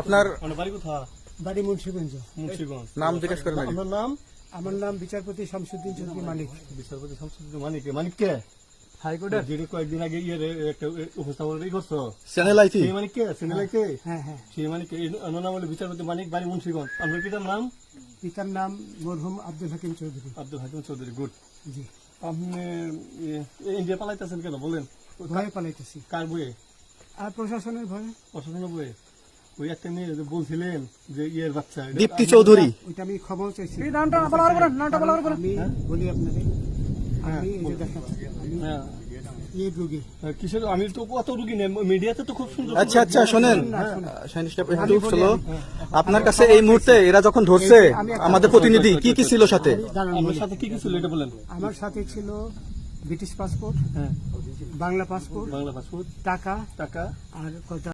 আপনার বাড়ি মুন্সিগঞ্জ। নাম জিজ্ঞেস করেন আগে। আমার নাম বিচারপতি শামসুদ্দিন চৌধুরী মানিক। বিচারপতি শামসুদ্দিন মানিক। মানিক কে? হাইকোর্টের যিনি কয়েকদিন আগে একটা উপস্থাপন করছো। চ্যানেল আইছি। সেই মানিক কে? চ্যানেল আইতে? হ্যাঁ হ্যাঁ। সেই মানিক নাম হলো বিচারপতি মানিক, বাড়ি মুন্সিগঞ্জ। আপনার পিতার নাম? পিতার নাম মরহুম আব্দুল হাকিম চৌধুরী। আব্দুল হাকিম চৌধুরী। গুড। জি। আপনি ইন্ডিয়া পালাইতেছেন কেন বলেন? ভয়ে পালাইতেছি। কার বইয়ে? আর প্রশাসনের ভয়ে। প্রশাসনের বইয়ে? ওই একটা মেয়ে যে বলছিলেন যে ইয়ের বাচ্চা, দীপ্তি চৌধুরী। ওইটা আমি খবর চাইছি। নামটা বলার আমি বলি আপনাদের, আমি এই যে দেখাচ্ছি, আমি হ্যাঁ এই রোগী। কিসের? আমি তো কত রুগী নেই, মিডিয়াতে তো খুব সুন্দর। আচ্ছা আচ্ছা শোনেন, একটু স্লো। আপনার কাছে এই মুহূর্তে এরা যখন ধরছে আমাদের প্রতিনিধি কি কি ছিল সাথে? দাঁড়ান আমার বলি। সাথে কি কি ছিল এটা বলেন। আমার সাথে ছিল ব্রিটিশ পাসপোর্ট, হ্যাঁ, বাংলা পাসপোর্ট, বাংলা পাসপোর্ট, টাকা টাকা, আর কয়টা